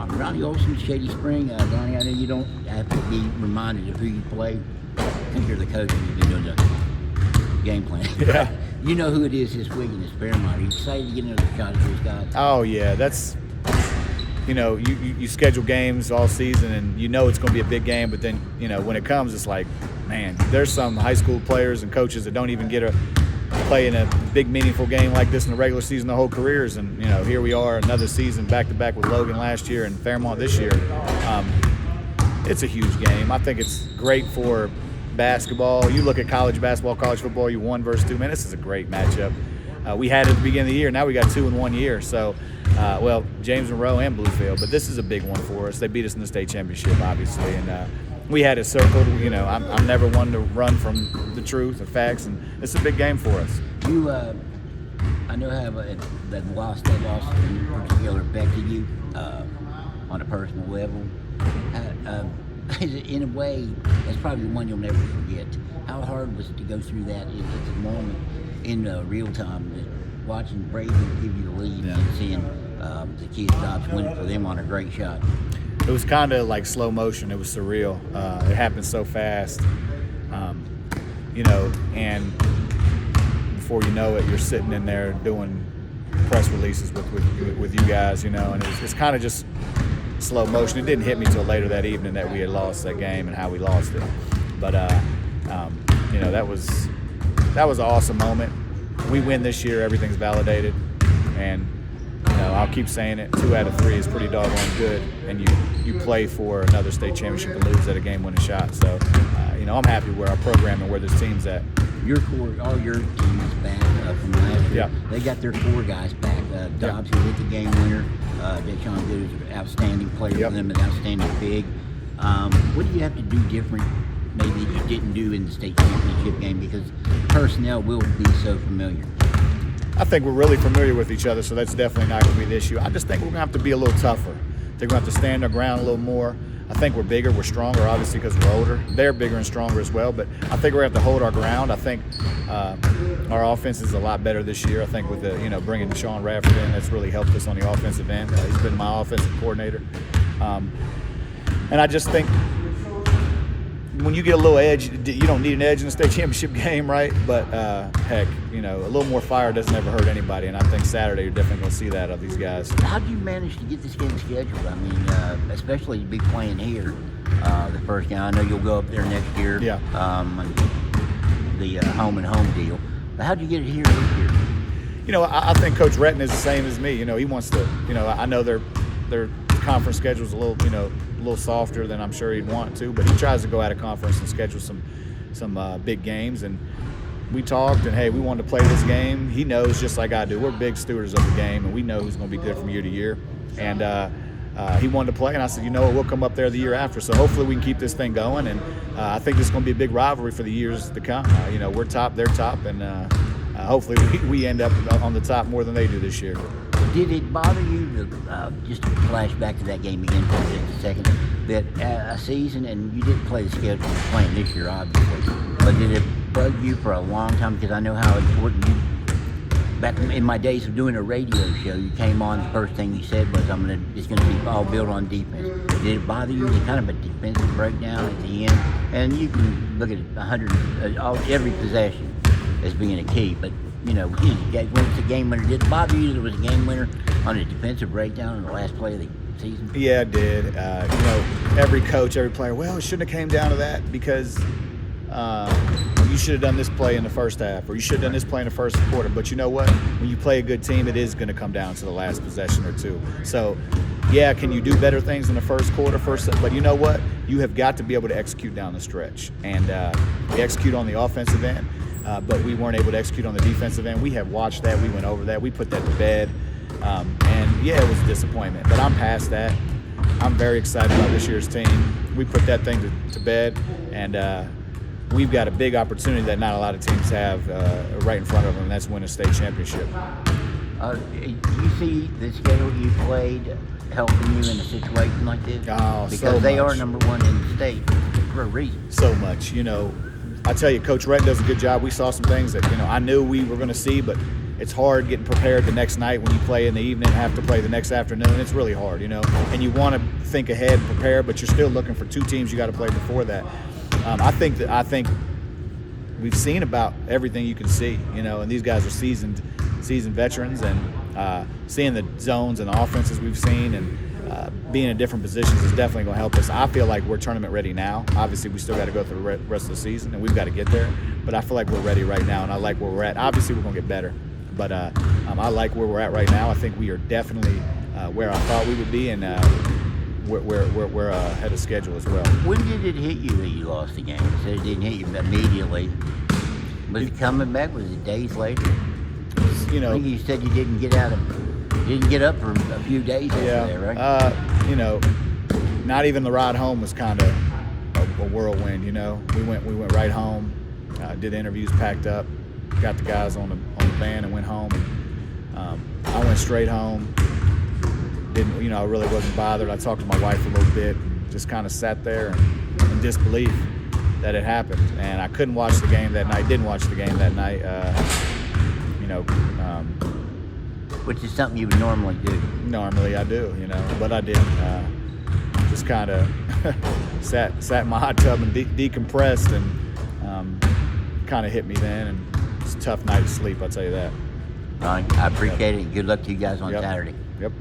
Ronnie Olson, Shady Spring. Ronnie, I know you don't have to be reminded of who you play. I think you're the coach and you've been doing the game plan. Yeah. You know who it is this week in this Fairmont. Are you excited to get another shot at those guys? Oh, yeah. That's, you schedule games all season and you know it's going to be a big game, but then, when it comes, it's like, man, there's some high school players and coaches that don't even get to play in a big, meaningful game like this in the regular season their whole careers. And, here we are, another season back-to-back with Logan last year and Fairmont this year. It's a huge game. I think it's great for basketball. You look at college basketball, college football, you 1 versus 2. Man, this is a great matchup. We had it at the beginning of the year. Now we got 2 in 1 year. So, James Monroe and Bluefield. But this is a big one for us. They beat us in the state championship, obviously. And we had it circled. I'm never one to run from the truth and facts. And it's a big game for us. You, I know how that loss in particular affected you on a personal level. In a way, that's probably the one you'll never forget. How hard was it to go through that at the moment in real time, watching Brady give you the lead and seeing the kids' jobs winning for them on a great shot? It was kind of like slow motion. It was surreal. It happened so fast, and before you know it, you're sitting in there doing press releases with you guys, and it's kind of just slow motion. It didn't hit me till later that evening that we had lost that game and how we lost it. But that was an awesome moment. We win this year, everything's validated, and I'll keep saying it. 2 out of 3 is pretty doggone good, and you play for another state championship and lose at a game-winning shot. So I'm happy where our program and where this team's at. All your team is back from last year. Yeah. They got their 4 guys back. Dobbs, who hit the game winner. Deshaun Good is an outstanding player for them, an outstanding big. What do you have to do different, maybe that you didn't do in the state championship game, because personnel will be so familiar? I think we're really familiar with each other, so that's definitely not going to be the issue. I just think we're going to have to be a little tougher. They're going to have to stand our ground a little more. I think we're bigger, we're stronger, obviously, because we're older. They're bigger and stronger as well, but I think we're going to have to hold our ground. I think our offense is a lot better this year. I think with bringing Deshaun Radford in, that's really helped us on the offensive end. He's been my offensive coordinator. And I just think when you get a little edge, you don't need an edge in a state championship game, right? But heck, a little more fire doesn't ever hurt anybody, and I think Saturday you're definitely going to see that of these guys. How do you manage to get this game scheduled? I mean, especially to be playing here the first game. I know you'll go up there next year. Yeah. The home and home deal. But how do you get it here this year? I think Coach Retton is the same as me. He wants to. I know their conference schedule is a little softer than I'm sure he'd want to, but he tries to go out of conference and schedule some big games. And we talked, and hey, we wanted to play this game. He knows, just like I do, we're big stewards of the game, and we know who's going to be good from year to year. And he wanted to play, and I said, we'll come up there the year after. So hopefully we can keep this thing going, and I think this is going to be a big rivalry for the years to come. We're top, they're top, and hopefully we end up on the top more than they do this year. Did it bother you to just to flash back to that game again for just a second, that a season, and you didn't play the schedule you're playing this year, obviously, but did it bug you for a long time? Because I know how important you, back in my days of doing a radio show, you came on, the first thing you said was, it's going to be all built on defense. Did it bother you? It's kind of a defensive breakdown at the end, and you can look at every possession as being a key, but when it's a game winner, did it bother you that it was a game winner on a defensive breakdown in the last play of the season? Yeah, it did. Every coach, every player, it shouldn't have came down to that because you should have done this play in the first half, or you should have done this play in the first quarter. But you know what? When you play a good team, it is going to come down to the last possession or two. So, yeah, can you do better things in the first quarter? But you know what? You have got to be able to execute down the stretch. And we execute on the offensive end. But we weren't able to execute on the defensive end. We have watched that. We went over that. We put that to bed. And, yeah, it was a disappointment. But I'm past that. I'm very excited about this year's team. We put that thing to bed. And we've got a big opportunity that not a lot of teams have right in front of them, and that's win a state championship. Do you see the schedule you played helping you in a situation like this? Oh, because so they much. are number 1 in the state for a reason. So much. I tell you, Coach Retton does a good job. We saw some things that, I knew we were going to see, but it's hard getting prepared the next night when you play in the evening and have to play the next afternoon. It's really hard, and you want to think ahead and prepare, but you're still looking for 2 teams you got to play before that. I think we've seen about everything you can see, and these guys are seasoned veterans, and seeing the zones and the offenses we've seen and being in different positions is definitely going to help us. I feel like we're tournament ready now. Obviously, we still got to go through the rest of the season, and we've got to get there. But I feel like we're ready right now, and I like where we're at. Obviously, we're going to get better, but I like where we're at right now. I think we are definitely where I thought we would be, and we're ahead of schedule as well. When did it hit you that you lost the game? You said it didn't hit you immediately. Was it coming back? Was it days later? I think you said you didn't get up for a few days after that, right? Not even the ride home was kind of a whirlwind. We went right home, did interviews, packed up, got the guys on the van, and went home. I went straight home. Didn't, I really wasn't bothered. I talked to my wife a little bit, and just kind of sat there in disbelief that it happened. And I couldn't watch the game that night. Didn't watch the game that night. Which is something you would normally do. Normally I do, but I didn't. Just kind of sat in my hot tub and decompressed, and kind of hit me then. And it's a tough night to sleep, I'll tell you that. Ronnie, I appreciate it. Good luck to you guys on Saturday. Yep.